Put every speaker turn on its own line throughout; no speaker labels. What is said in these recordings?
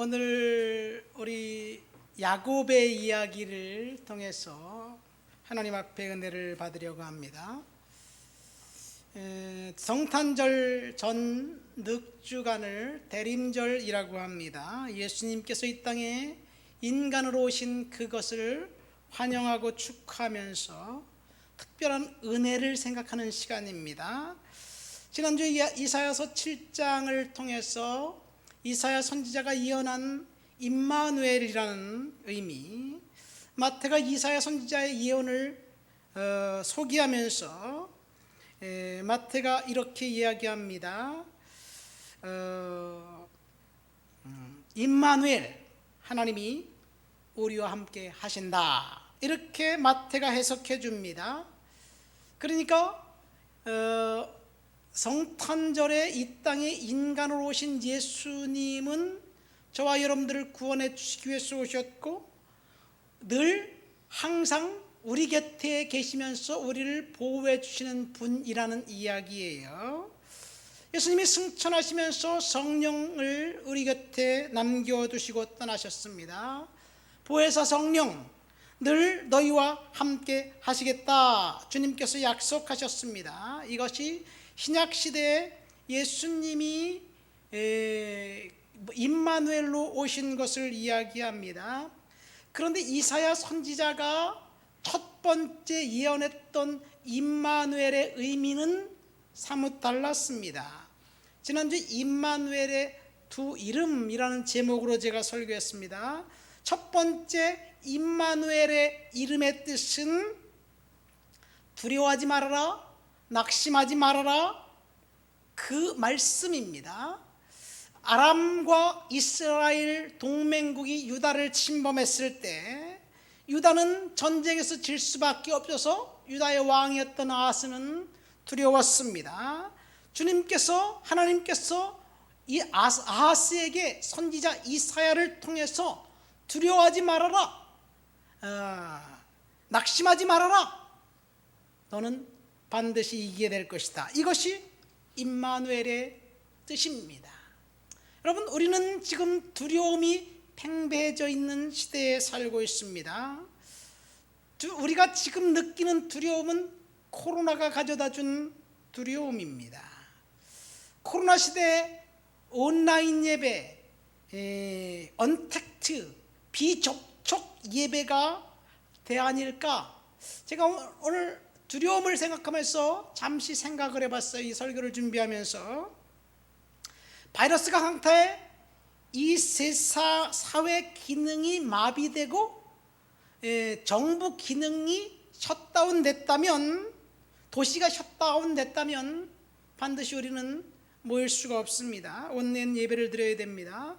오늘 우리 야곱의 이야기를 통해서 하나님 앞에 은혜를 받으려고 합니다. 성탄절 전 늑주간을 대림절이라고 합니다. 예수님께서 이 땅에 인간으로 오신 그것을 환영하고 축하하면서 특별한 은혜를 생각하는 시간입니다. 지난주 이사야서 7장을 통해서 이사야 선지자가 예언한 임마누엘이라는 의미, 마태가 이사야 선지자의 예언을 소개하면서 마태가 이렇게 이야기합니다. 임마누엘, 하나님이 우리와 함께 하신다, 이렇게 마태가 해석해 줍니다. 그러니까 성탄절에 이 땅에 인간으로 오신 예수님은 저와 여러분들을 구원해 주시기 위해서 오셨고, 늘 항상 우리 곁에 계시면서 우리를 보호해 주시는 분이라는 이야기예요. 예수님이 승천하시면서 성령을 우리 곁에 남겨두시고 떠나셨습니다. 보혜사 성령, 늘 너희와 함께 하시겠다 주님께서 약속하셨습니다. 이것이 신약시대에 예수님이 임마누엘로 오신 것을 이야기합니다. 그런데 이사야 선지자가 첫 번째 예언했던 임마누엘의 의미는 사뭇 달랐습니다. 지난주 임마누엘의 두 이름이라는 제목으로 제가 설교했습니다. 첫 번째 임마누엘의 이름의 뜻은 두려워하지 말아라, 낙심하지 말아라, 그 말씀입니다. 아람과 이스라엘 동맹국이 유다를 침범했을 때 유다는 전쟁에서 질 수밖에 없어서 유다의 왕이었던 아하스는 두려웠습니다. 하나님께서 이 아하스에게 선지자 이사야를 통해서 두려워하지 말아라, 낙심하지 말아라, 너는 반드시 이기게 될 것이다, 이것이 임마누엘의 뜻입니다. 여러분, 우리는 지금 두려움이 팽배해져 있는 시대에 살고 있습니다. 우리가 지금 느끼는 두려움은 코로나가 가져다준 두려움입니다. 코로나 시대에 온라인 예배, 언택트, 비접촉 예배가 대안일까? 제가 오늘 두려움을 생각하면서 잠시 생각을 해봤어요. 이 설교를 준비하면서 바이러스가 강타해 이 사회 기능이 마비되고 정부 기능이 셧다운 됐다면, 도시가 셧다운 됐다면 반드시 우리는 모일 수가 없습니다. 온라인 예배를 드려야 됩니다.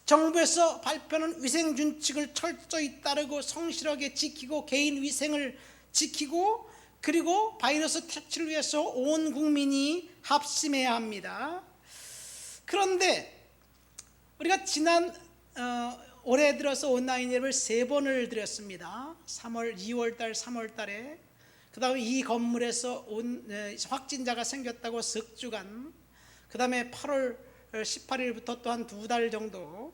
정부에서 발표하는 위생 준칙을 철저히 따르고 성실하게 지키고 개인 위생을 지키고, 그리고 바이러스 퇴치를 위해서 온 국민이 합심해야 합니다. 그런데 우리가 올해 들어서 온라인 예배를 3번을 드렸습니다. 2월달, 3월달에. 그 다음에 이 건물에서 확진자가 생겼다고 석 주간, 그 다음에 8월 18일부터 또 한 2달 정도.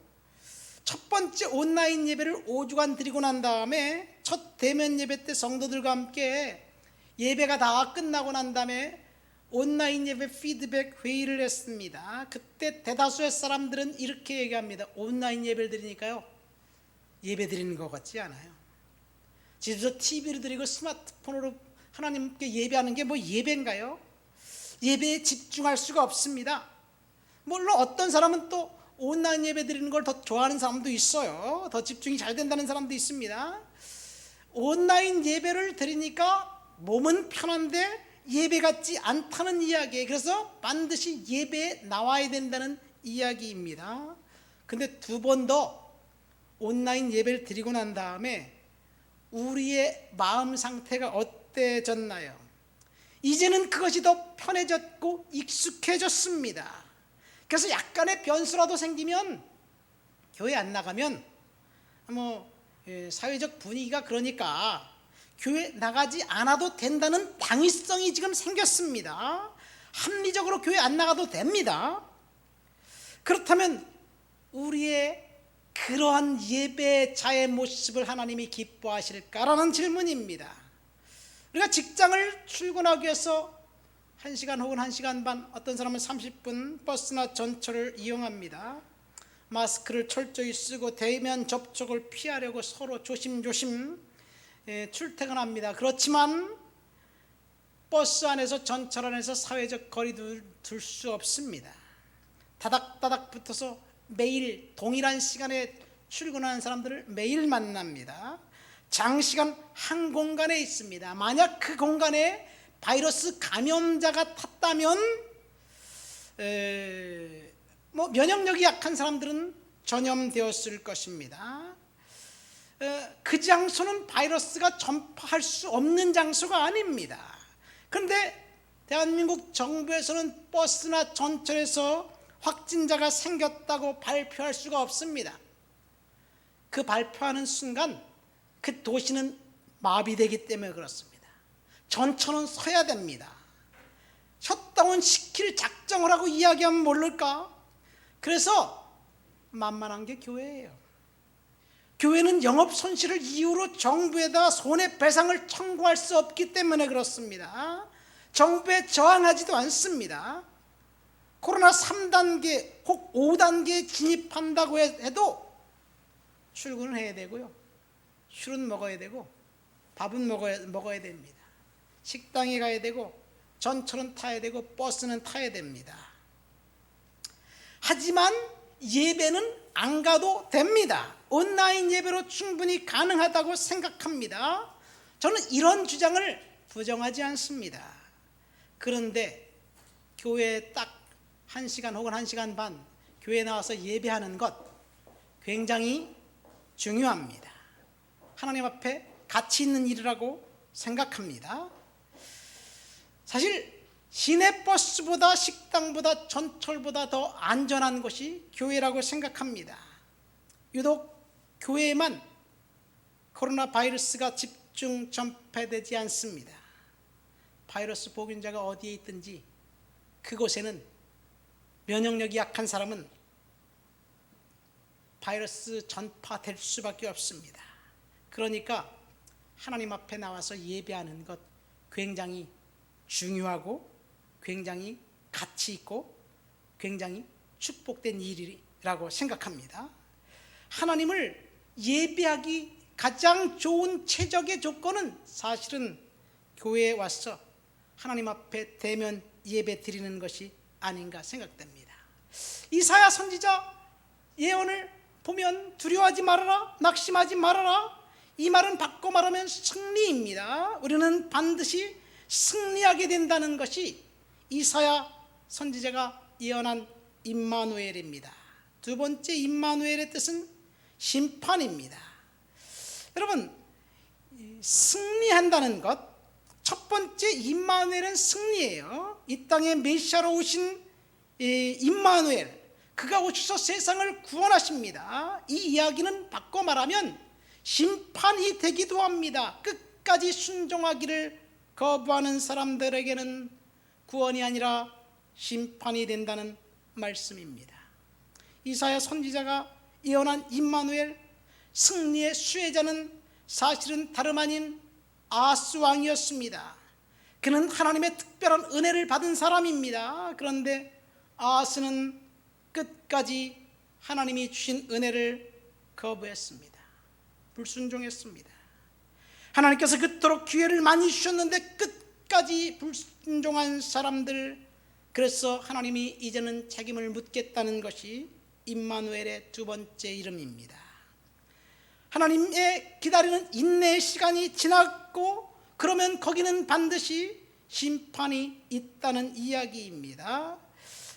첫 번째 온라인 예배를 5주간 드리고 난 다음에 첫 대면 예배 때 성도들과 함께 예배가 다 끝나고 난 다음에 온라인 예배 피드백 회의를 했습니다. 그때 대다수의 사람들은 이렇게 얘기합니다. 온라인 예배를 드리니까요, 예배 드리는 것 같지 않아요. 집에서 TV를 드리고 스마트폰으로 하나님께 예배하는 게 뭐 예배인가요? 예배에 집중할 수가 없습니다. 물론 어떤 사람은 또 온라인 예배 드리는 걸 더 좋아하는 사람도 있어요. 더 집중이 잘 된다는 사람도 있습니다. 온라인 예배를 드리니까 몸은 편한데 예배 같지 않다는 이야기예요. 그래서 반드시 예배에 나와야 된다는 이야기입니다. 근데 2번 더 온라인 예배를 드리고 난 다음에 우리의 마음 상태가 어때졌나요? 이제는 그것이 더 편해졌고 익숙해졌습니다. 그래서 약간의 변수라도 생기면, 교회 안 나가면 사회적 분위기가 그러니까 교회 나가지 않아도 된다는 당위성이 지금 생겼습니다. 합리적으로 교회 안 나가도 됩니다. 그렇다면 우리의 그러한 예배자의 모습을 하나님이 기뻐하실까라는 질문입니다. 우리가 직장을 출근하기 위해서 1시간 혹은 1시간 반, 어떤 사람은 30분 버스나 전철을 이용합니다. 마스크를 철저히 쓰고 대면 접촉을 피하려고 서로 조심조심 출퇴근합니다. 그렇지만 버스 안에서, 전철 안에서 사회적 거리도 둘 수 없습니다. 다닥다닥 붙어서 매일 동일한 시간에 출근하는 사람들을 매일 만납니다. 장시간 한 공간에 있습니다. 만약 그 공간에 바이러스 감염자가 탔다면 면역력이 약한 사람들은 전염되었을 것입니다. 그 장소는 바이러스가 전파할 수 없는 장소가 아닙니다. 그런데 대한민국 정부에서는 버스나 전철에서 확진자가 생겼다고 발표할 수가 없습니다. 그 발표하는 순간 그 도시는 마비되기 때문에 그렇습니다. 전철은 서야 됩니다. 셧다운 시킬 작정을 하고 이야기하면 모를까? 그래서 만만한 게 교회예요. 교회는 영업 손실을 이유로 정부에다 손해배상을 청구할 수 없기 때문에 그렇습니다. 정부에 저항하지도 않습니다. 코로나 3단계 혹 5단계에 진입한다고 해도 출근을 해야 되고요, 술은 먹어야 되고 밥은 먹어야 됩니다. 식당에 가야 되고 전철은 타야 되고 버스는 타야 됩니다. 하지만 예배는 안 가도 됩니다. 온라인 예배로 충분히 가능하다고 생각합니다. 저는 이런 주장을 부정하지 않습니다. 그런데 교회에 딱 1시간 혹은 1시간 반 교회에 나와서 예배하는 것 굉장히 중요합니다. 하나님 앞에 가치 있는 일이라고 생각합니다. 사실 시내버스보다, 식당보다, 전철보다 더 안전한 것이 교회라고 생각합니다. 유독 교회에만 코로나 바이러스가 집중 전파되지 않습니다. 바이러스 보균자가 어디에 있든지 그곳에는 면역력이 약한 사람은 바이러스 전파될 수밖에 없습니다. 그러니까 하나님 앞에 나와서 예배하는 것 굉장히 중요하고 굉장히 가치 있고 굉장히 축복된 일이라고 생각합니다. 하나님을 예배하기 가장 좋은 최적의 조건은 사실은 교회에 와서 하나님 앞에 대면 예배 드리는 것이 아닌가 생각됩니다. 이사야 선지자 예언을 보면 두려워하지 말아라, 낙심하지 말아라, 이 말은 바꿔 말하면 승리입니다. 우리는 반드시 승리하게 된다는 것이 이사야 선지자가 예언한 임마누엘입니다. 두 번째 임마누엘의 뜻은 심판입니다. 여러분, 승리한다는 것, 첫 번째 임마누엘은 승리예요. 이 땅에 메시아로 오신 임마누엘, 그가 오셔서 세상을 구원하십니다. 이 이야기는 바꿔 말하면 심판이 되기도 합니다. 끝까지 순종하기를 거부하는 사람들에게는 구원이 아니라 심판이 된다는 말씀입니다. 이사야 선지자가 예언한 임마누엘, 승리의 수혜자는 사실은 다름 아닌 아스 왕이었습니다. 그는 하나님의 특별한 은혜를 받은 사람입니다. 그런데 아스는 끝까지 하나님이 주신 은혜를 거부했습니다. 불순종했습니다. 하나님께서 그토록 기회를 많이 주셨는데 끝까지 불순종한 사람들, 그래서 하나님이 이제는 책임을 묻겠다는 것이 임마누엘의 두 번째 이름입니다. 하나님의 기다리는 인내의 시간이 지났고 그러면 거기는 반드시 심판이 있다는 이야기입니다.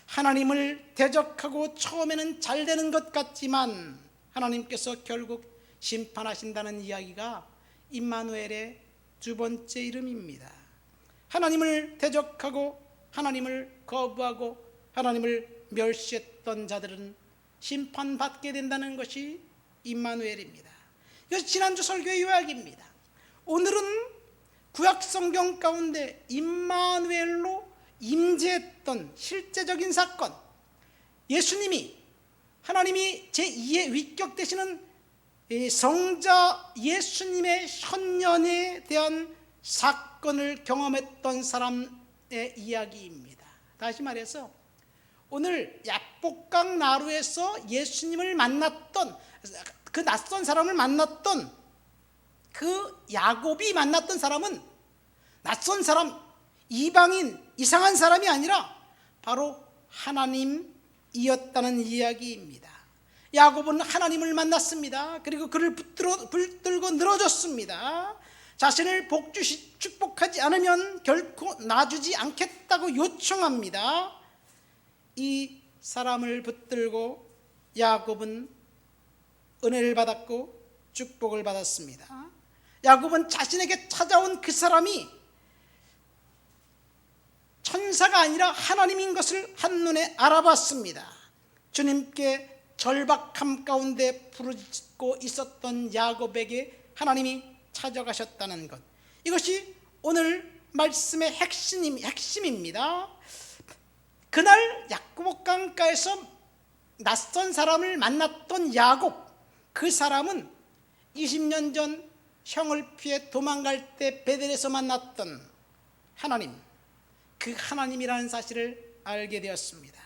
하나님을 대적하고 처음에는 잘 되는 것 같지만 하나님께서 결국 심판하신다는 이야기가 임마누엘의 두 번째 이름입니다. 하나님을 대적하고 하나님을 거부하고 하나님을 멸시했던 자들은 심판받게 된다는 것이 임마누엘입니다. 이것이 지난주 설교의 요약입니다. 오늘은 구약 성경 가운데 임마누엘로 임재했던 실제적인 사건, 예수님이 하나님이 제2의 위격 되시는 성자 예수님의 현년에 대한 사건을 경험했던 사람의 이야기입니다. 다시 말해서 오늘 야복강 나루에서 예수님을 만났던, 그 낯선 사람을 만났던 그 야곱이 만났던 사람은 낯선 사람, 이방인, 이상한 사람이 아니라 바로 하나님이었다는 이야기입니다. 야곱은 하나님을 만났습니다. 그리고 그를 붙들고 늘어졌습니다. 자신을 축복하지 않으면 결코 놔주지 않겠다고 요청합니다. 이 사람을 붙들고 야곱은 은혜를 받았고 축복을 받았습니다. 야곱은 자신에게 찾아온 그 사람이 천사가 아니라 하나님인 것을 한눈에 알아봤습니다. 주님께 절박함 가운데 부르짖고 있었던 야곱에게 하나님이 찾아가셨다는 것, 이것이 오늘 말씀의 핵심입니다. 그날 야복강가에서 낯선 사람을 만났던 야곱, 그 사람은 20년 전 형을 피해 도망갈 때 베델에서 만났던 하나님, 그 하나님이라는 사실을 알게 되었습니다.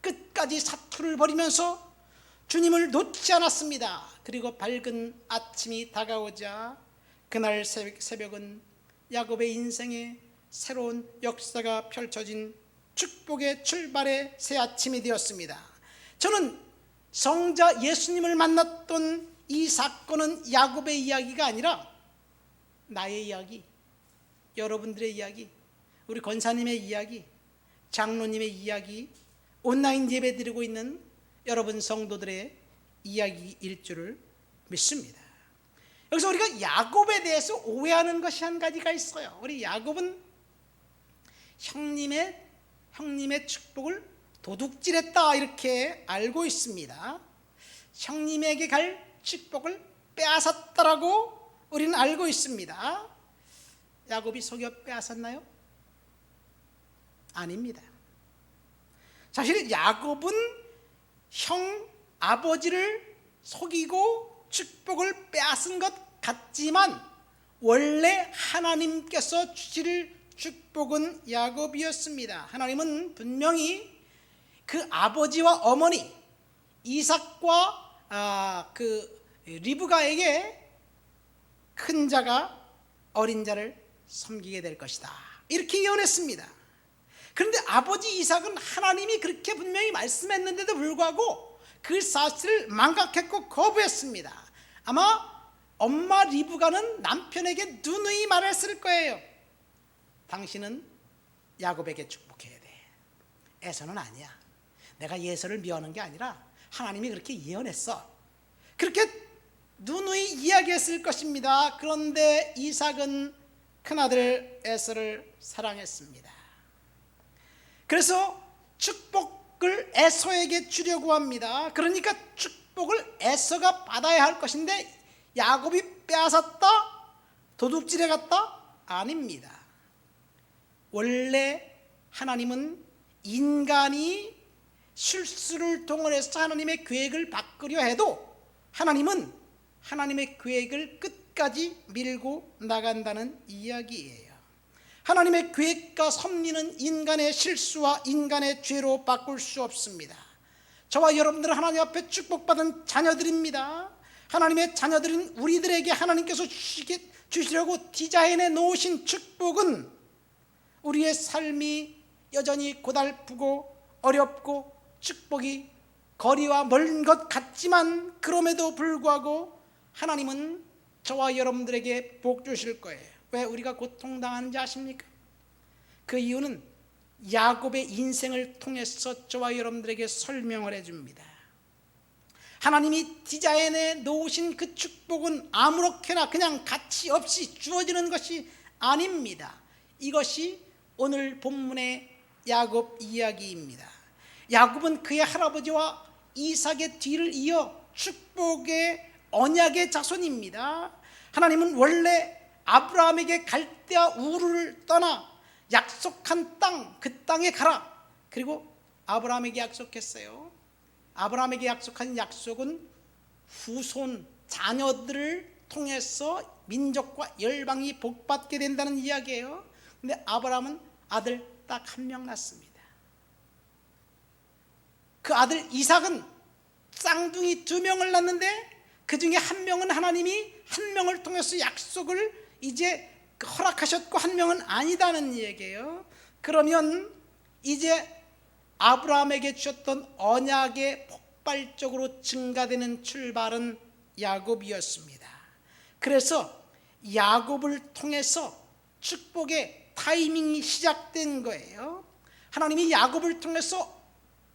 끝까지 사투를 벌이면서 주님을 놓지 않았습니다. 그리고 밝은 아침이 다가오자 그날 새벽은 야곱의 인생에 새로운 역사가 펼쳐진 축복의 출발의 새 아침이 되었습니다. 저는 성자 예수님을 만났던 이 사건은 야곱의 이야기가 아니라 나의 이야기, 여러분들의 이야기, 우리 권사님의 이야기, 장로님의 이야기, 온라인 예배 드리고 있는 여러분 성도들의 이야기일 줄을 믿습니다. 여기서 우리가 야곱에 대해서 오해하는 것이 한 가지가 있어요. 우리 야곱은 형님의 축복을 도둑질했다 이렇게 알고 있습니다. 형님에게 갈 축복을 빼앗았다라고 우리는 알고 있습니다. 야곱이 속여 빼앗았나요? 아닙니다. 사실 야곱은 형 아버지를 속이고 축복을 빼앗은 것 같지만 원래 하나님께서 주실 축복은 야곱이었습니다. 하나님은 분명히 그 아버지와 어머니 이삭과 그 리브가에게 큰 자가 어린 자를 섬기게 될 것이다 이렇게 예언했습니다. 그런데 아버지 이삭은 하나님이 그렇게 분명히 말씀했는데도 불구하고 그 사실을 망각했고 거부했습니다. 아마 엄마 리브가는 남편에게 누누이 말했을 거예요. 당신은 야곱에게 축복해야 돼. 에서는 아니야. 내가 예서를 미워하는 게 아니라 하나님이 그렇게 예언했어. 그렇게 누누이 이야기했을 것입니다. 그런데 이삭은 큰아들 에서를 사랑했습니다. 그래서 축복을 에서에게 주려고 합니다. 그러니까 축복을 에서가 받아야 할 것인데 야곱이 빼앗았다? 도둑질해 갔다? 아닙니다. 원래 하나님은 인간이 실수를 동원해서 하나님의 계획을 바꾸려 해도 하나님은 하나님의 계획을 끝까지 밀고 나간다는 이야기예요. 하나님의 계획과 섭리는 인간의 실수와 인간의 죄로 바꿀 수 없습니다. 저와 여러분들은 하나님 앞에 축복받은 자녀들입니다. 하나님의 자녀들인 우리들에게 하나님께서 주시려고 디자인해 놓으신 축복은 우리의 삶이 여전히 고달프고 어렵고 축복이 거리와 먼 것 같지만 그럼에도 불구하고 하나님은 저와 여러분들에게 복 주실 거예요. 왜 우리가 고통당하는지 아십니까? 그 이유는 야곱의 인생을 통해서 저와 여러분들에게 설명을 해줍니다. 하나님이 디자인해 놓으신 그 축복은 아무렇게나 그냥 가치 없이 주어지는 것이 아닙니다. 이것이 오늘 본문의 야곱 이야기입니다. 야곱은 그의 할아버지와 이삭의 뒤를 이어 축복의 언약의 자손입니다. 하나님은 원래 아브라함에게 갈대아 우르를 떠나 약속한 땅, 그 땅에 가라. 그리고 아브라함에게 약속했어요. 아브라함에게 약속한 약속은 후손, 자녀들을 통해서 민족과 열방이 복받게 된다는 이야기예요. 근데 아브라함은 아들 딱 한 명 낳습니다. 그 아들 이삭은 쌍둥이 2명을 낳는데 그 중에 한 명은 하나님이 한 명을 통해서 약속을 이제 허락하셨고 한 명은 아니다는 얘기예요. 그러면 이제 아브라함에게 주셨던 언약의 폭발적으로 증가되는 출발은 야곱이었습니다. 그래서 야곱을 통해서 축복의 타이밍이 시작된 거예요. 하나님이 야곱을 통해서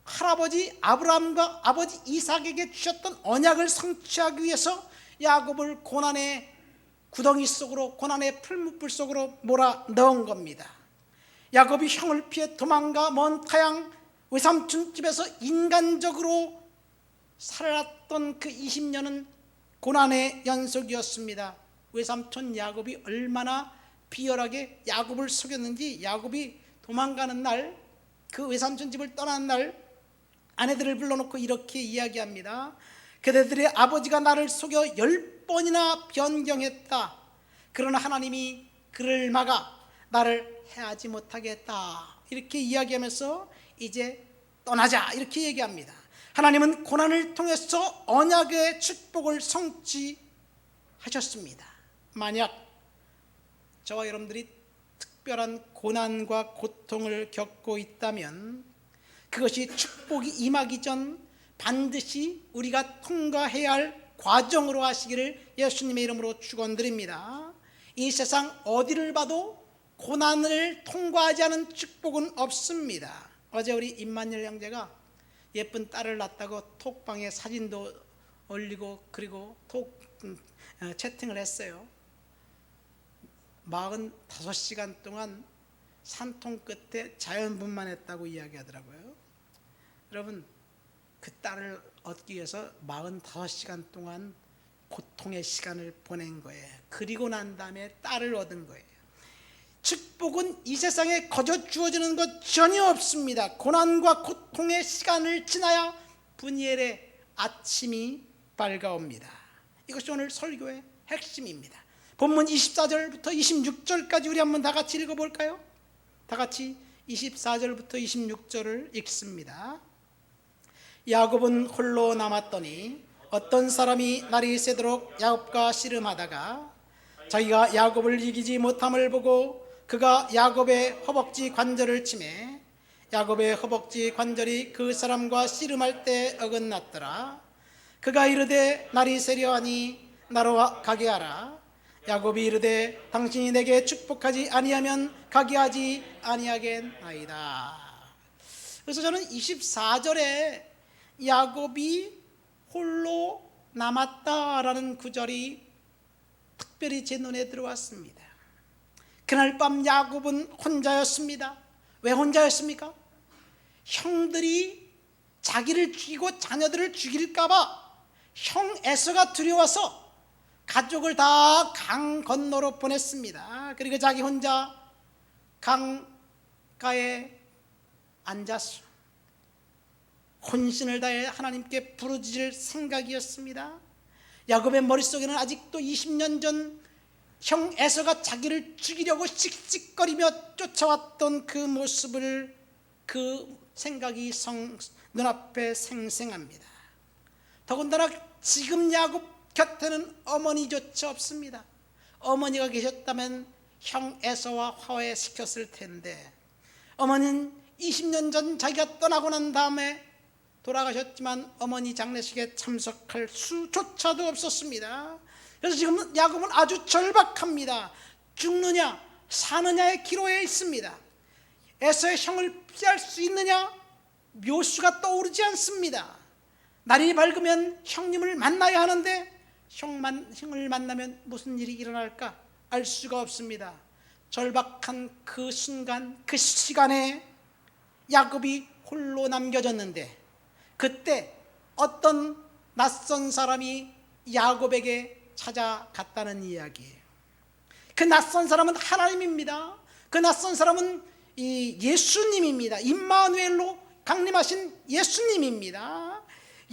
할아버지 아브라함과 아버지 이삭에게 주셨던 언약을 성취하기 위해서 야곱을 고난의 구덩이 속으로, 고난의 풀무불 속으로 몰아 넣은 겁니다. 야곱이 형을 피해 도망가 먼 타양 외삼촌 집에서 인간적으로 살았던 그 20년은 고난의 연속이었습니다. 외삼촌 야곱이 얼마나 비열하게 야곱을 속였는지, 야곱이 도망가는 날, 그 외삼촌 집을 떠나는 날 아내들을 불러놓고 이렇게 이야기합니다. 그대들의 아버지가 나를 속여 10번이나 변경했다. 그러나 하나님이 그를 막아 나를 해하지 못하게 했다. 이렇게 이야기하면서 이제 떠나자 이렇게 얘기합니다. 하나님은 고난을 통해서 언약의 축복을 성취하셨습니다. 만약 저와 여러분들이 특별한 고난과 고통을 겪고 있다면 그것이 축복이 임하기 전 반드시 우리가 통과해야 할 과정으로 하시기를 예수님의 이름으로 축원드립니다. 이 세상 어디를 봐도 고난을 통과하지 않은 축복은 없습니다. 어제 우리 임만열 형제가 예쁜 딸을 낳았다고 톡방에 사진도 올리고 그리고 채팅을 했어요. 45시간 동안 산통 끝에 자연분만했다고 이야기하더라고요. 여러분, 그 딸을 얻기 위해서 45시간 동안 고통의 시간을 보낸 거예요. 그리고 난 다음에 딸을 얻은 거예요. 축복은 이 세상에 거저 주어지는 것 전혀 없습니다. 고난과 고통의 시간을 지나야 분이엘의 아침이 밝아옵니다. 이것이 오늘 설교의 핵심입니다. 본문 24절부터 26절까지 우리 한번 다 같이 읽어볼까요? 다 같이 24절부터 26절을 읽습니다. 야곱은 홀로 남았더니 어떤 사람이 날이 새도록 야곱과 씨름하다가 자기가 야곱을 이기지 못함을 보고 그가 야곱의 허벅지 관절을 치매 야곱의 허벅지 관절이 그 사람과 씨름할 때 어긋났더라. 그가 이르되 날이 새려하니 나로 가게 하라. 야곱이 이르되 당신이 내게 축복하지 아니하면 가게 하지 아니하겠나이다. 그래서 저는 24절에 야곱이 홀로 남았다라는 구절이 특별히 제 눈에 들어왔습니다. 그날 밤 야곱은 혼자였습니다. 왜 혼자였습니까? 형들이 자기를 죽이고 자녀들을 죽일까봐 형 에서가 두려워서 가족을 다 강 건너로 보냈습니다. 그리고 자기 혼자 강가에 앉아서 혼신을 다해 하나님께 부르짖을 생각이었습니다. 야곱의 머릿속에는 아직도 20년 전 형 에서가 자기를 죽이려고 씩씩거리며 쫓아왔던 그 모습을, 그 생각이 눈앞에 생생합니다. 더군다나 지금 야곱 곁에는 어머니조차 없습니다. 어머니가 계셨다면 형 에서와 화해시켰을 텐데 어머니는 20년 전 자기가 떠나고 난 다음에 돌아가셨지만 어머니 장례식에 참석할 수조차도 없었습니다. 그래서 지금 야곱은 아주 절박합니다. 죽느냐 사느냐의 기로에 있습니다. 에서의 형을 피할 수 있느냐 묘수가 떠오르지 않습니다. 날이 밝으면 형님을 만나야 하는데 형을 만나면 무슨 일이 일어날까 알 수가 없습니다. 절박한 그 순간, 그 시간에 야곱이 홀로 남겨졌는데 그때 어떤 낯선 사람이 야곱에게 찾아갔다는 이야기예요. 그 낯선 사람은 하나님입니다. 그 낯선 사람은 이 예수님입니다. 임마누엘로 강림하신 예수님입니다.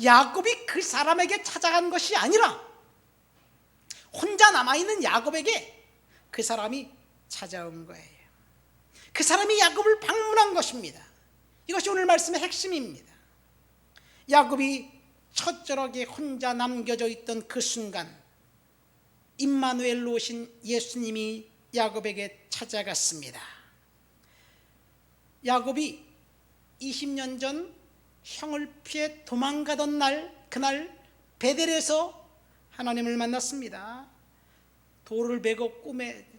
야곱이 그 사람에게 찾아간 것이 아니라 혼자 남아있는 야곱에게 그 사람이 찾아온 거예요. 그 사람이 야곱을 방문한 것입니다. 이것이 오늘 말씀의 핵심입니다. 야곱이 처절하게 혼자 남겨져 있던 그 순간 임마누엘로 오신 예수님이 야곱에게 찾아갔습니다. 야곱이 20년 전 형을 피해 도망가던 그날 베델에서 하나님을 만났습니다. 돌을 베고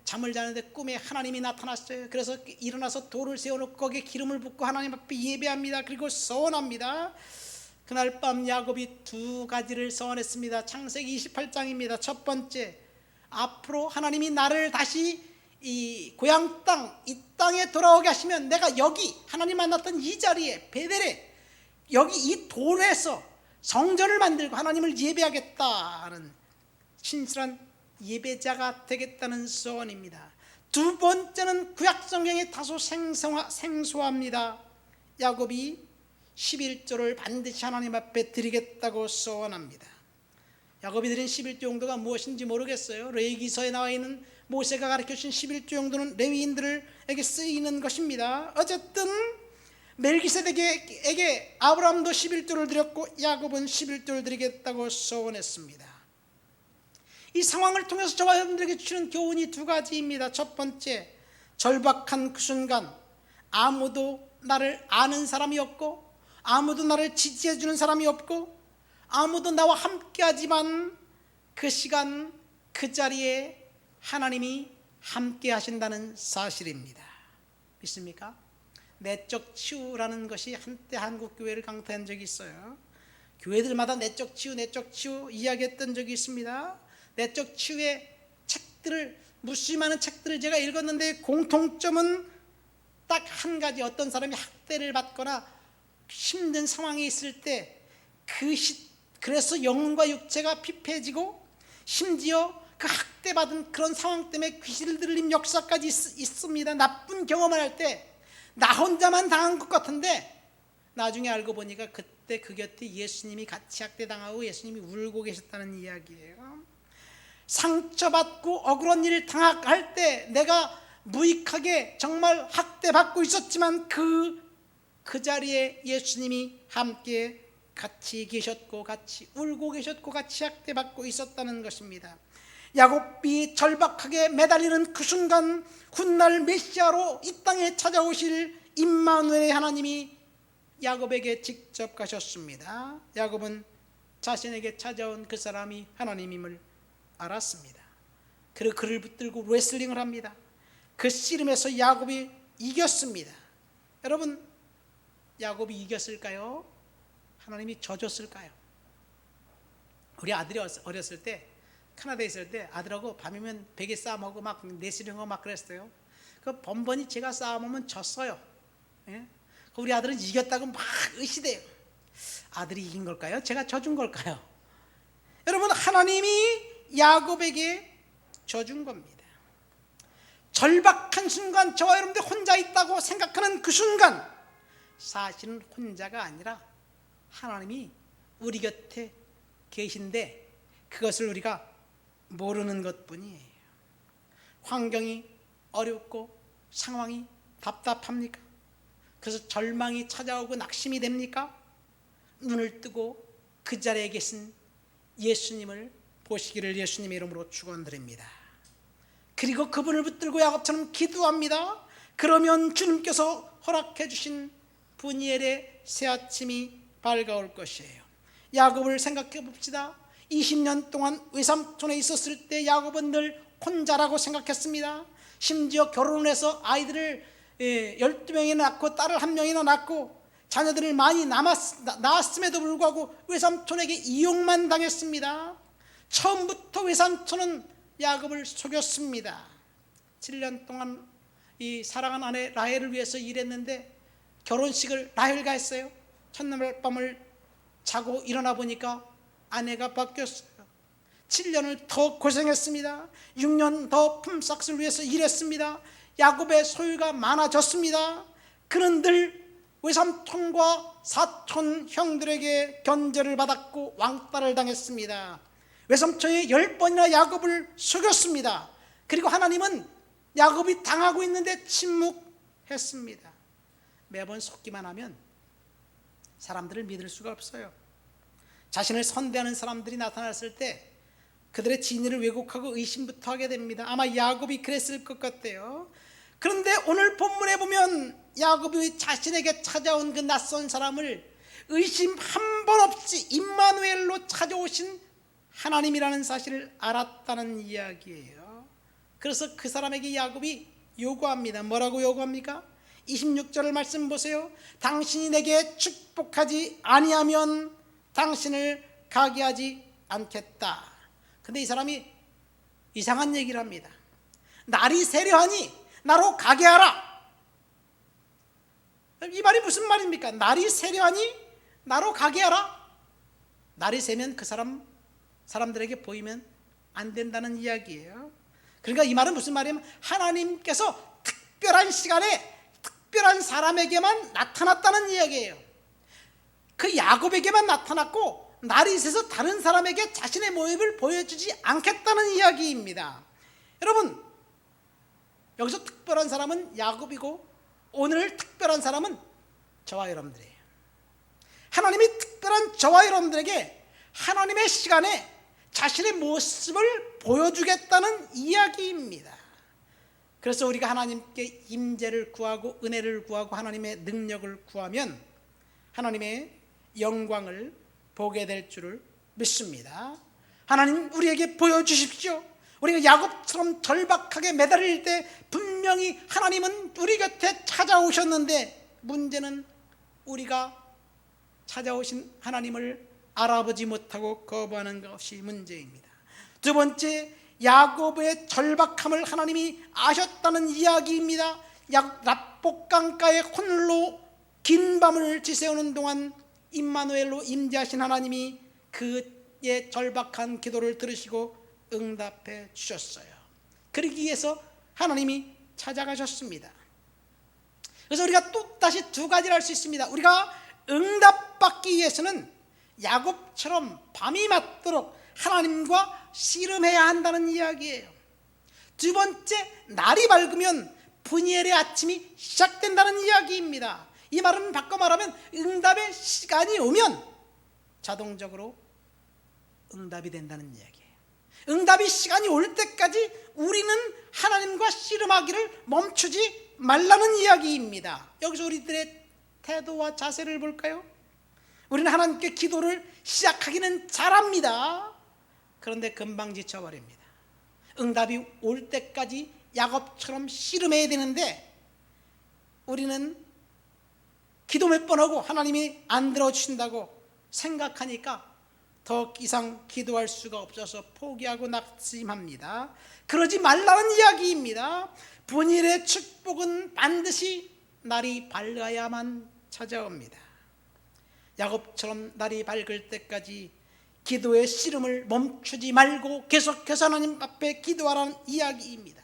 잠을 자는데 꿈에 하나님이 나타났어요. 그래서 일어나서 돌을 세워놓고 거기에 기름을 붓고 하나님 앞에 예배합니다. 그리고 서원합니다. 그날 밤 야곱이 두 가지를 서원했습니다. 창세기 28장입니다. 첫 번째, 앞으로 하나님이 나를 다시 이 고향 땅, 이 땅에 돌아오게 하시면 내가 여기 하나님 만났던 이 자리에 베델에 여기 이 돌에서 성전을 만들고 하나님을 예배하겠다는 신실한 예배자가 되겠다는 소원입니다. 두 번째는 구약 성경에 다소 생소합니다. 야곱이 11조를 반드시 하나님 앞에 드리겠다고 소원합니다. 야곱이 드린 11조 용도가 무엇인지 모르겠어요. 레위기서에 나와 있는 모세가 가르쳐주신 11조 용도는 레위인들에게 쓰이는 것입니다. 어쨌든 멜기세덱에게 아브라함도 11조를 드렸고 야곱은 11조를 드리겠다고 소원했습니다. 이 상황을 통해서 저와 여러분들에게 주는 교훈이 두 가지입니다. 첫 번째, 절박한 그 순간 아무도 나를 아는 사람이 없고 아무도 나를 지지해 주는 사람이 없고 아무도 나와 함께하지만 그 시간 그 자리에 하나님이 함께 하신다는 사실입니다. 믿습니까? 내적 치유라는 것이 한때 한국 교회를 강타한 적이 있어요. 교회들마다 내적 치유 이야기했던 적이 있습니다. 내적 치유의 책들을 무수히 많은 책들을 제가 읽었는데 공통점은 딱 한 가지, 어떤 사람이 학대를 받거나 힘든 상황에 있을 때 그래서 영혼과 육체가 피폐해지고 심지어 그 학대받은 그런 상황 때문에 귀신을 들린 역사까지 있습니다. 나쁜 경험을 할 때 나 혼자만 당한 것 같은데 나중에 알고 보니까 그때 그 곁에 예수님이 같이 학대당하고 예수님이 울고 계셨다는 이야기예요. 상처받고 억울한 일을 당할 때 내가 무익하게 정말 학대받고 있었지만 그 자리에 예수님이 함께 같이 계셨고 같이 울고 계셨고 같이 학대받고 있었다는 것입니다. 야곱이 절박하게 매달리는 그 순간 훗날 메시아로 이 땅에 찾아오실 임마누엘의 하나님이 야곱에게 직접 가셨습니다. 야곱은 자신에게 찾아온 그 사람이 하나님임을 알았습니다. 그리고 그를 붙들고 레슬링을 합니다. 그 씨름에서 야곱이 이겼습니다. 여러분, 야곱이 이겼을까요? 하나님이 져줬을까요? 우리 아들이 어렸을 때 캐나다에 있을 때 아들하고 밤이면 베개 싸움하고 막 내시령하고 막 그랬어요. 그 번번이 제가 싸움하면 졌어요. 예? 우리 아들은 이겼다고 막 의시돼요. 아들이 이긴 걸까요? 제가 져준 걸까요? 여러분, 하나님이 야곱에게 져준 겁니다. 절박한 순간 저와 여러분들 혼자 있다고 생각하는 그 순간 사실은 혼자가 아니라 하나님이 우리 곁에 계신데 그것을 우리가 모르는 것뿐이에요. 환경이 어렵고 상황이 답답합니까? 그래서 절망이 찾아오고 낙심이 됩니까? 눈을 뜨고 그 자리에 계신 예수님을 보시기를 예수님의 이름으로 축원드립니다. 그리고 그분을 붙들고 야곱처럼 기도합니다. 그러면 주님께서 허락해 주신 분이엘의 새 아침이 밝아올 것이에요. 야곱을 생각해 봅시다. 20년 동안 외삼촌에 있었을 때 야곱은 늘 혼자라고 생각했습니다. 심지어 결혼을 해서 아이들을 12명이나 낳고 딸을 1명이나 낳고 자녀들을 많이 낳았음에도 불구하고 외삼촌에게 이용만 당했습니다. 처음부터 외삼촌은 야곱을 속였습니다. 7년 동안 이 사랑한 아내 라헬을 위해서 일했는데 결혼식을 라헬과 했어요. 첫날 밤을 자고 일어나 보니까 아내가 바뀌었어요. 7년을 더 고생했습니다. 6년 더 품삯을 위해서 일했습니다. 야곱의 소유가 많아졌습니다. 그는 늘 외삼촌과 사촌 형들에게 견제를 받았고 왕따를 당했습니다. 외삼촌이 10번이나 야곱을 속였습니다. 그리고 하나님은 야곱이 당하고 있는데 침묵했습니다. 매번 속기만 하면 사람들을 믿을 수가 없어요. 자신을 선대하는 사람들이 나타났을 때 그들의 진위를 왜곡하고 의심부터 하게 됩니다. 아마 야곱이 그랬을 것 같아요. 그런데 오늘 본문에 보면 야곱이 자신에게 찾아온 그 낯선 사람을 의심 한 번 없이 임마누엘로 찾아오신 하나님이라는 사실을 알았다는 이야기예요. 그래서 그 사람에게 야곱이 요구합니다. 뭐라고 요구합니까? 26절을 말씀 보세요. 당신이 내게 축복하지 아니하면 당신을 가게 하지 않겠다. 근데 이 사람이 이상한 얘기를 합니다. 날이 세려하니 나로 가게 하라. 이 말이 무슨 말입니까? 날이 세려하니 나로 가게 하라. 날이 새면 그 사람들에게 보이면 안 된다는 이야기예요. 그러니까 이 말은 무슨 말이냐면 하나님께서 특별한 시간에 특별한 사람에게만 나타났다는 이야기예요. 그 야곱에게만 나타났고 날이 새서 다른 사람에게 자신의 모습을 보여주지 않겠다는 이야기입니다. 여러분, 여기서 특별한 사람은 야곱이고 오늘 특별한 사람은 저와 여러분들이에요. 하나님이 특별한 저와 여러분들에게 하나님의 시간에 자신의 모습을 보여주겠다는 이야기입니다. 그래서 우리가 하나님께 임재를 구하고 은혜를 구하고 하나님의 능력을 구하면 하나님의 영광을 보게 될 줄을 믿습니다. 하나님 우리에게 보여주십시오. 우리가 야곱처럼 절박하게 매달릴 때 분명히 하나님은 우리 곁에 찾아오셨는데 문제는 우리가 찾아오신 하나님을 알아보지 못하고 거부하는 것이 문제입니다. 두 번째, 야곱의 절박함을 하나님이 아셨다는 이야기입니다. 랍복강가에 홀로 긴 밤을 지새우는 동안 임마누엘로 임재하신 하나님이 그의 절박한 기도를 들으시고 응답해 주셨어요. 그러기 위해서 하나님이 찾아가셨습니다. 그래서 우리가 또 다시 두 가지를 할 수 있습니다. 우리가 응답받기 위해서는 야곱처럼 밤이 맞도록 하나님과 씨름해야 한다는 이야기예요. 두 번째, 날이 밝으면 분이엘의 아침이 시작된다는 이야기입니다. 이 말은 바꿔 말하면 응답의 시간이 오면 자동적으로 응답이 된다는 이야기예요. 응답이 시간이 올 때까지 우리는 하나님과 씨름하기를 멈추지 말라는 이야기입니다. 여기서 우리들의 태도와 자세를 볼까요? 우리는 하나님께 기도를 시작하기는 잘합니다. 그런데 금방 지쳐버립니다. 응답이 올 때까지 야곱처럼 씨름해야 되는데 우리는 기도 몇 번 하고 하나님이 안 들어주신다고 생각하니까 더 이상 기도할 수가 없어서 포기하고 낙심합니다. 그러지 말라는 이야기입니다. 분일의 축복은 반드시 날이 밝아야만 찾아옵니다. 야곱처럼 날이 밝을 때까지 기도의 씨름을 멈추지 말고 계속해서 하나님 앞에 기도하라는 이야기입니다.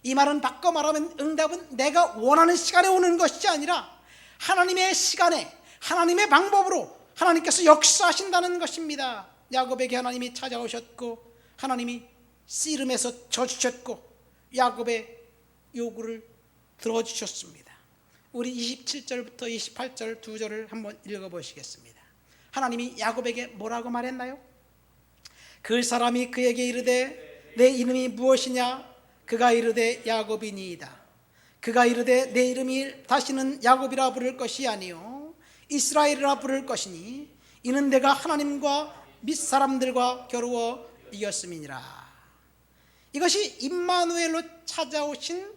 이 말은 바꿔 말하면 응답은 내가 원하는 시간에 오는 것이 아니라 하나님의 시간에 하나님의 방법으로 하나님께서 역사하신다는 것입니다. 야곱에게 하나님이 찾아오셨고 하나님이 씨름해서 져주셨고 야곱의 요구를 들어주셨습니다. 우리 27절부터 28절 두 절을 한번 읽어보시겠습니다. 하나님이 야곱에게 뭐라고 말했나요? 그 사람이 그에게 이르되 내 이름이 무엇이냐? 그가 이르되 야곱이니이다. 그가 이르되 내 이름이 다시는 야곱이라 부를 것이 아니요 이스라엘이라 부를 것이니 이는 내가 하나님과 밑사람들과 겨루어 이겼음이니라. 이것이 임마누엘로 찾아오신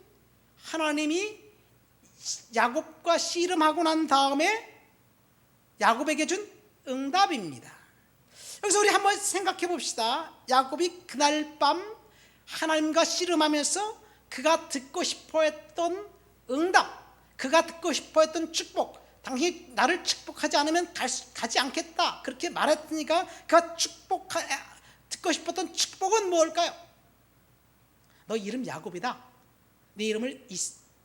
하나님이 야곱과 씨름하고 난 다음에 야곱에게 준 응답입니다. 여기서 우리 한번 생각해 봅시다. 야곱이 그날 밤 하나님과 씨름하면서 그가 듣고 싶어 했던 응답, 그가 듣고 싶어 했던 축복, 당신이 나를 축복하지 않으면 가지 않겠다 그렇게 말했으니까 그가 듣고 싶었던 축복은 뭘까요? 너 이름 야곱이다, 네 이름을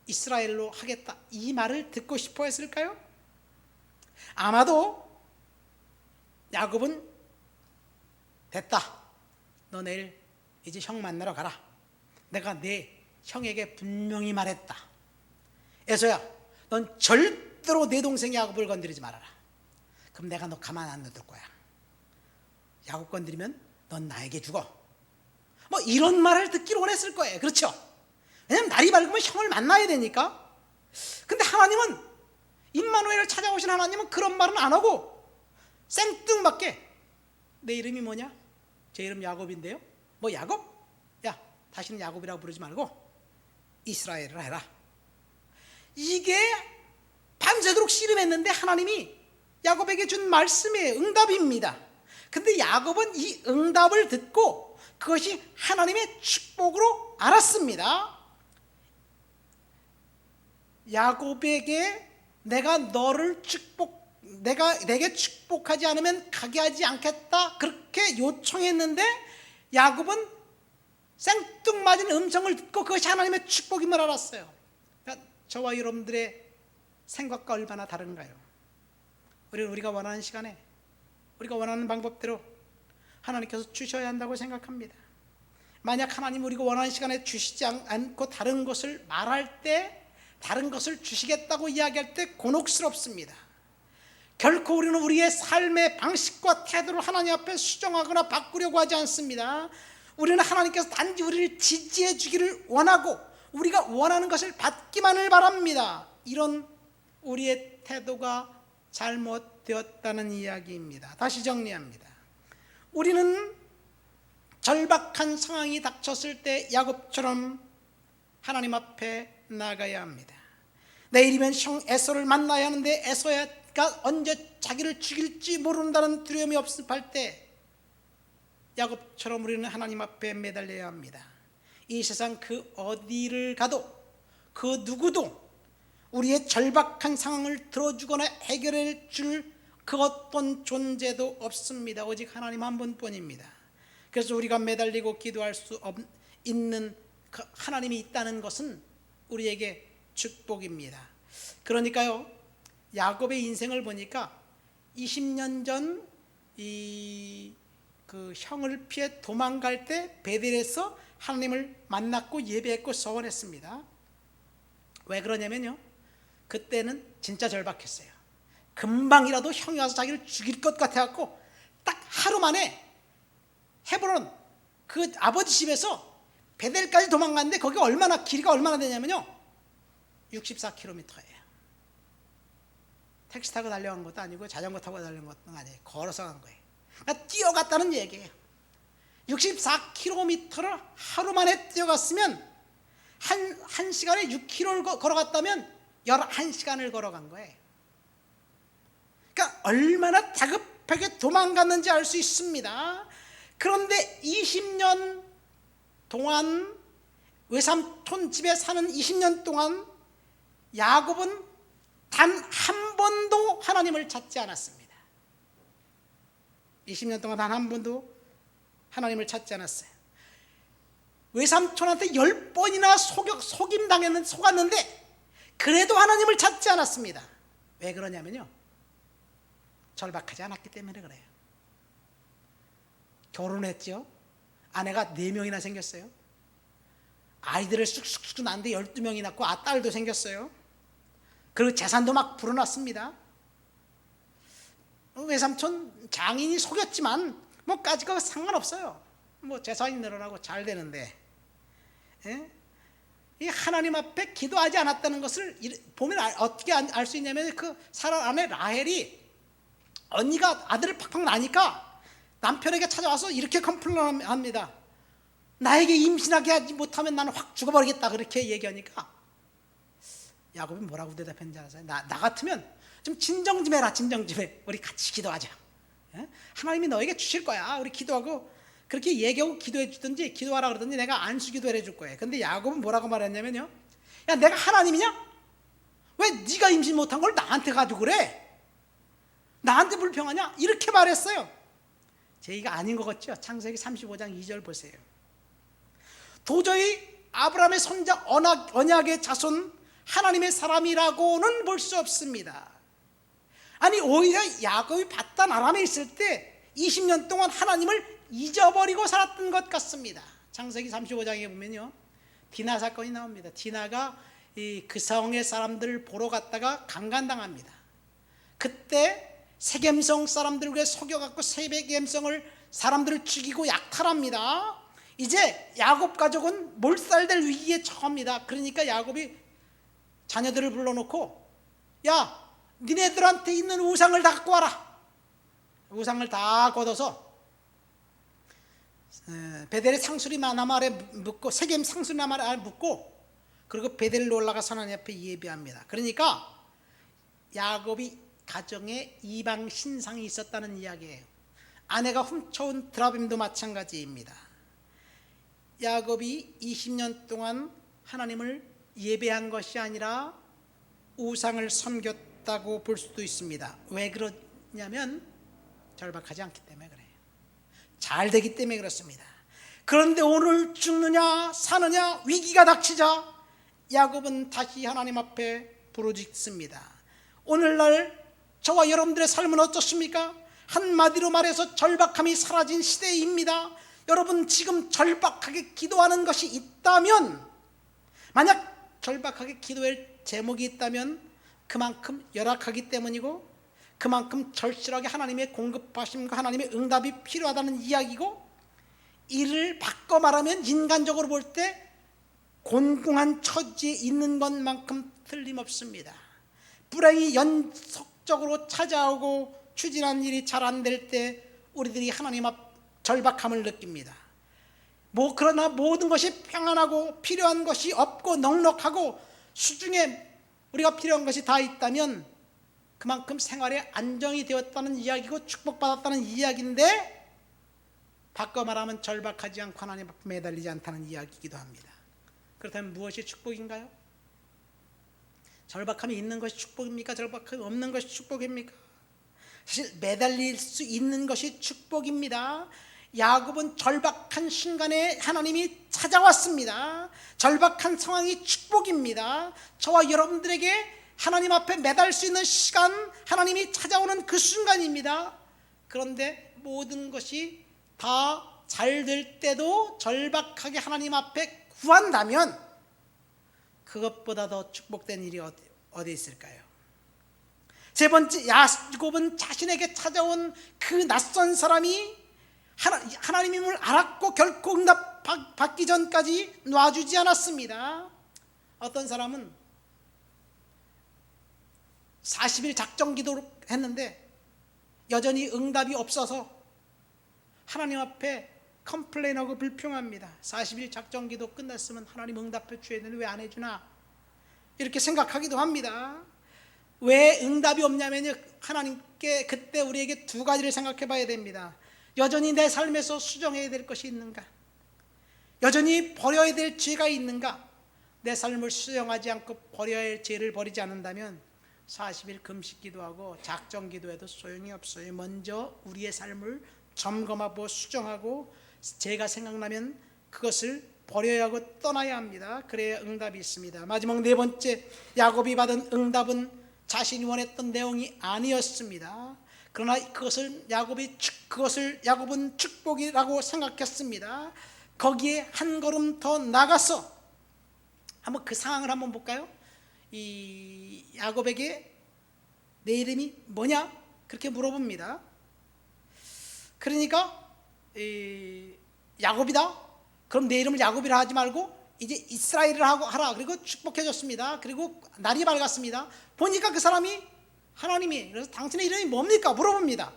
이스라엘로 하겠다, 이 말을 듣고 싶어 했을까요? 아마도 야곱은 됐다, 너 내일 이제 형 만나러 가라. 내가 내 형에게 분명히 말했다. 에서야, 넌 절대로 내 동생 야곱을 건드리지 말아라. 그럼 내가 너 가만 안 놔둘 거야. 야곱 건드리면 넌 나에게 죽어. 뭐 이런 말을 듣기를 원했을 거예요. 그렇죠? 왜냐면 날이 밝으면 형을 만나야 되니까. 근데 하나님은, 임마누엘을 찾아오신 하나님은 그런 말은 안 하고 생뚱맞게 내 이름이 뭐냐? 제 이름 야곱인데요. 뭐 야곱? 야, 다시는 야곱이라고 부르지 말고 이스라엘이라 해라. 이게 밤새도록 씨름했는데 하나님이 야곱에게 준 말씀의 응답입니다. 근데 야곱은 이 응답을 듣고 그것이 하나님의 축복으로 알았습니다. 야곱에게 내가 너를 내게 축복하지 않으면 가게 하지 않겠다, 그렇게 요청했는데 야곱은 생뚱맞은 음성을 듣고 그것이 하나님의 축복임을 알았어요. 그러니까 저와 여러분들의 생각과 얼마나 다른가요? 우리는 우리가 원하는 시간에 우리가 원하는 방법대로 하나님께서 주셔야 한다고 생각합니다. 만약 하나님 우리가 원하는 시간에 주시지 않고 다른 것을 말할 때, 다른 것을 주시겠다고 이야기할 때 곤혹스럽습니다. 결코 우리는 우리의 삶의 방식과 태도를 하나님 앞에 수정하거나 바꾸려고 하지 않습니다. 우리는 하나님께서 단지 우리를 지지해 주기를 원하고 우리가 원하는 것을 받기만을 바랍니다. 이런 우리의 태도가 잘못되었다는 이야기입니다. 다시 정리합니다. 우리는 절박한 상황이 닥쳤을 때 야곱처럼 하나님 앞에 나가야 합니다. 내일이면 형 에서를 만나야 하는데 에서가 언제 자기를 죽일지 모른다는 두려움이 없을 때 야곱처럼 우리는 하나님 앞에 매달려야 합니다. 이 세상 그 어디를 가도 그 누구도 우리의 절박한 상황을 들어주거나 해결해 줄 그 어떤 존재도 없습니다. 오직 하나님 한 분뿐입니다. 그래서 우리가 매달리고 기도할 수 있는 하나님이 있다는 것은 우리에게 축복입니다. 그러니까요, 야곱의 인생을 보니까 20년 전 그 형을 피해 도망갈 때 베델에서 하나님을 만났고 예배했고 서원했습니다. 왜 그러냐면요, 그때는 진짜 절박했어요. 금방이라도 형이 와서 자기를 죽일 것 같아갖고 딱 하루 만에 헤브론 그 아버지 집에서 베델까지 도망갔는데 거기 길이가 얼마나 되냐면요, 64km예요. 택시 타고 달려간 것도 아니고 자전거 타고 달려간 것도 아니에요. 걸어서 간 거예요. 그러니까 뛰어갔다는 얘기예요. 64km를 하루 만에 뛰어갔으면 한 시간에 6km를 걸어갔다면 11시간을 걸어간 거예요. 그러니까 얼마나 다급하게 도망갔는지 알 수 있습니다. 그런데 20년 동안 외삼촌 집에 사는 20년 동안 야곱은 단 한 번도 하나님을 찾지 않았습니다. 20년 동안 단 한 번도 하나님을 찾지 않았어요. 외삼촌한테 10번이나 속았는데 그래도 하나님을 찾지 않았습니다. 왜 그러냐면요, 절박하지 않았기 때문에 그래요. 결혼했죠. 아내가 4명이나 생겼어요. 아이들을 쑥쑥쑥 낳는데 12명이 낳고 딸도 생겼어요. 그리고 재산도 막 불어났습니다. 외삼촌 장인이 속였지만 뭐까지가 상관없어요. 뭐 재산이 늘어나고 잘 되는데, 이 하나님 앞에 기도하지 않았다는 것을 보면 어떻게 알 수 있냐면, 그 사라 아내 라헬이 언니가 아들을 팍팍 낳으니까 남편에게 찾아와서 이렇게 컴플레인합니다. 나에게 임신하게 하지 못하면 나는 확 죽어버리겠다, 그렇게 얘기하니까 야곱이 뭐라고 대답했는지 아세요? 나 같으면 좀 진정 좀 해라, 진정 좀 해. 우리 같이 기도하자. 하나님이 너에게 주실 거야. 우리 기도하고, 그렇게 얘기하고 기도해 주든지 기도하라 그러든지 내가 안수 기도를 해줄 거예요. 근데 야곱은 뭐라고 말했냐면요, 야, 내가 하나님이냐? 왜 네가 임신 못한 걸 나한테 가지고 그래? 나한테 불평하냐? 이렇게 말했어요. 제의가 아닌 것 같죠? 창세기 35장 2절 보세요. 도저히 아브라함의 손자 언약의 자손 하나님의 사람이라고는 볼 수 없습니다. 아니 오히려 야곱이 바단 아람에 있을 때 20년 동안 하나님을 잊어버리고 살았던 것 같습니다. 창세기 35장에 보면요, 디나 사건이 나옵니다. 디나가 그 성의 사람들을 보러 갔다가 강간당합니다. 그때 세겜성 사람들에게 속여갖고 세겜성을 사람들을 죽이고 약탈합니다. 이제 야곱 가족은 몰살될 위기에 처합니다. 그러니까 야곱이 자녀들을 불러놓고, 야, 니네들한테 있는 우상을 다 갖고 와라. 우상을 다 걷어서 베델의 상수리나무 아래 묻고, 세겜 상수리나무 아래 묻고, 그리고 베델로 올라가서 하나님 앞에 예배합니다. 그러니까 야곱이 가정에 이방 신상이 있었다는 이야기예요. 아내가 훔쳐온 드라빔도 마찬가지입니다. 야곱이 20년 동안 하나님을 예배한 것이 아니라 우상을 섬겼다고 볼 수도 있습니다. 왜 그러냐면 절박하지 않기 때문에 그래요. 잘 되기 때문에 그렇습니다. 그런데 오늘 죽느냐 사느냐 위기가 닥치자 야곱은 다시 하나님 앞에 부르짖습니다. 오늘날 저와 여러분들의 삶은 어떻습니까? 한마디로 말해서 절박함이 사라진 시대입니다. 여러분 지금 절박하게 기도하는 것이 있다면, 만약 절박하게 기도할 제목이 있다면 그만큼 열악하기 때문이고, 그만큼 절실하게 하나님의 공급하심과 하나님의 응답이 필요하다는 이야기고, 이를 바꿔 말하면 인간적으로 볼 때 곤궁한 처지에 있는 것만큼 틀림없습니다. 불행이 연속적으로 찾아오고 추진한 일이 잘 안 될 때 우리들이 하나님 앞 절박함을 느낍니다. 그러나 모든 것이 평안하고 필요한 것이 없고 넉넉하고 수중에 우리가 필요한 것이 다 있다면 그만큼 생활에 안정이 되었다는 이야기고 축복받았다는 이야기인데, 바꿔 말하면 절박하지 않고 하나님 앞에 매달리지 않다는 이야기이기도 합니다. 그렇다면 무엇이 축복인가요? 절박함이 있는 것이 축복입니까? 절박함이 없는 것이 축복입니까? 사실 매달릴 수 있는 것이 축복입니다. 야곱은 절박한 순간에 하나님이 찾아왔습니다. 절박한 상황이 축복입니다. 저와 여러분들에게 하나님 앞에 매달 수 있는 시간, 하나님이 찾아오는 그 순간입니다. 그런데 모든 것이 다 잘 될 때도 절박하게 하나님 앞에 구한다면 그것보다 더 축복된 일이 어디 있을까요? 세 번째, 야곱은 자신에게 찾아온 그 낯선 사람이 하나님임을 알았고 결코 응답 받기 전까지 놔주지 않았습니다. 어떤 사람은 40일 작정 기도를 했는데 여전히 응답이 없어서 하나님 앞에 컴플레인하고 불평합니다. 40일 작정 기도 끝났으면 하나님 응답해 줘야 되는데 왜 안 해주나, 이렇게 생각하기도 합니다. 왜 응답이 없냐면요, 하나님께 그때 우리에게 두 가지를 생각해 봐야 됩니다. 여전히 내 삶에서 수정해야 될 것이 있는가? 여전히 버려야 될 죄가 있는가? 내 삶을 수정하지 않고 버려야 할 죄를 버리지 않는다면 40일 금식 기도하고 작정 기도해도 소용이 없어요. 먼저 우리의 삶을 점검하고 수정하고 죄가 생각나면 그것을 버려야 하고 떠나야 합니다. 그래야 응답이 있습니다. 마지막 네 번째, 야곱이 받은 응답은 자신이 원했던 내용이 아니었습니다. 그러나 그것을 야곱은 축복이라고 생각했습니다. 거기에 한 걸음 더 나가서 한번 그 상황을 한번 볼까요? 이 야곱에게 내 이름이 뭐냐? 그렇게 물어봅니다. 그러니까 야곱이다? 그럼 내 이름을 야곱이라 하지 말고 이제 이스라엘을 하라. 그리고 축복해줬습니다. 그리고 날이 밝았습니다. 보니까 그 사람이 하나님이, 그래서 당신의 이름이 뭡니까? 물어봅니다.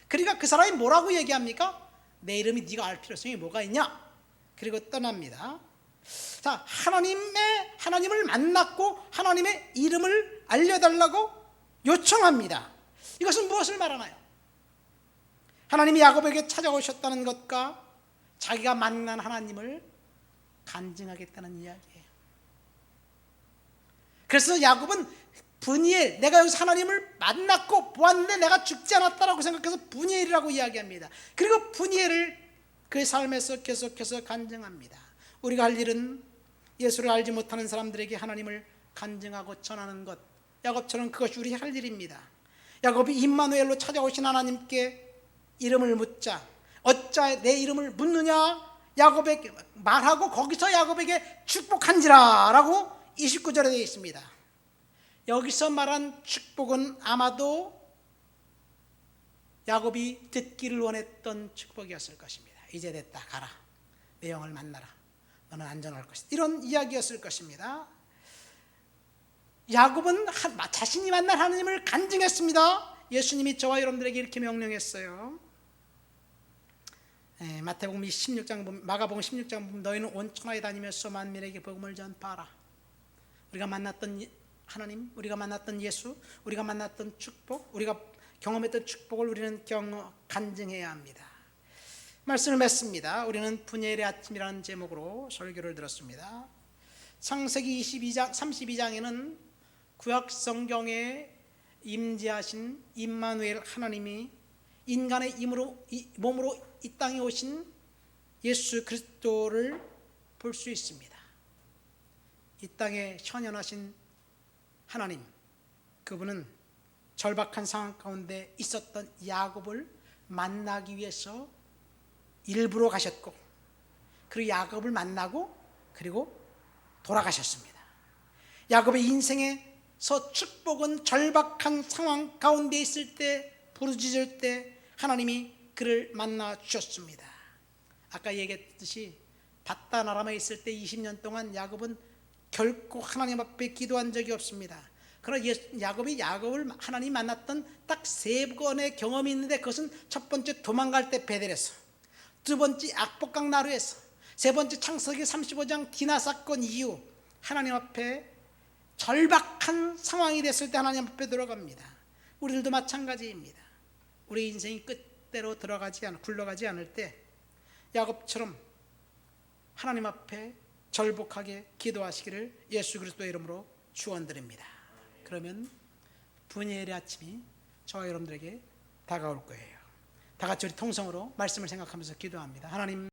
그러니까 그 사람이 뭐라고 얘기합니까? 내 이름이 네가 알 필요성이 뭐가 있냐? 그리고 떠납니다. 자, 하나님을 만났고 하나님의 이름을 알려달라고 요청합니다. 이것은 무엇을 말하나요? 하나님이 야곱에게 찾아오셨다는 것과 자기가 만난 하나님을 간증하겠다는 이야기예요. 그래서 야곱은 분이엘, 내가 여기서 하나님을 만났고 보았는데 내가 죽지 않았다라고 생각해서 분이엘이라고 이야기합니다. 그리고 분이엘을 그의 삶에서 계속해서 간증합니다. 우리가 할 일은 예수를 알지 못하는 사람들에게 하나님을 간증하고 전하는 것, 야곱처럼 그것이 우리 할 일입니다. 야곱이 임마누엘로 찾아오신 하나님께 이름을 묻자 어찌 내 이름을 묻느냐 야곱에게 말하고 거기서 야곱에게 축복한지라 라고 29절에 되어 있습니다. 여기서 말한 축복은 아마도 야곱이 듣기를 원했던 축복이었을 것입니다. 이제 됐다, 가라, 내 영을 만나라, 너는 안전할 것이다, 이런 이야기였을 것입니다. 야곱은 자신이 만날 하나님을 간증했습니다. 예수님이 저와 여러분들에게 이렇게 명령했어요. 마태복음 16장, 마가복음 16장 보면 너희는 온 천하에 다니면서 만민에게 복음을 전파하라. 우리가 만났던 하나님, 우리가 만났던 예수, 우리가 만났던 축복, 우리가 경험했던 축복을 우리는 간증해야 합니다. 말씀을 맺습니다. 우리는 분열의 아침이라는 제목으로 설교를 들었습니다. 창세기 32장에는 구약 성경에 임재하신 임마누엘 하나님이 인간의 몸으로 이 땅에 오신 예수 그리스도를 볼 수 있습니다. 이 땅에 현현하신 하나님, 그분은 절박한 상황 가운데 있었던 야곱을 만나기 위해서 일부러 가셨고, 그리고 야곱을 만나고 그리고 돌아가셨습니다. 야곱의 인생에서 축복은 절박한 상황 가운데 있을 때, 부르짖을 때 하나님이 그를 만나 주셨습니다. 아까 얘기했듯이 밧단 아람에 있을 때 20년 동안 야곱은 결코 하나님 앞에 기도한 적이 없습니다. 그러나 야곱을 하나님 만났던 딱 3번의 경험이 있는데, 그것은 첫 번째 도망갈 때 베델에서, 두 번째 악복강 나루에서, 세 번째 창세기 35장 디나 사건 이후 하나님 앞에 절박한 상황이 됐을 때 하나님 앞에 들어갑니다. 우리들도 마찬가지입니다. 우리 인생이 끝대로 굴러가지 않을 때 야곱처럼 하나님 앞에 절복하게 기도하시기를 예수 그리스도의 이름으로 축원드립니다. 그러면 분예의 아침이 저와 여러분들에게 다가올 거예요. 다 같이 우리 통성으로 말씀을 생각하면서 기도합니다. 하나님,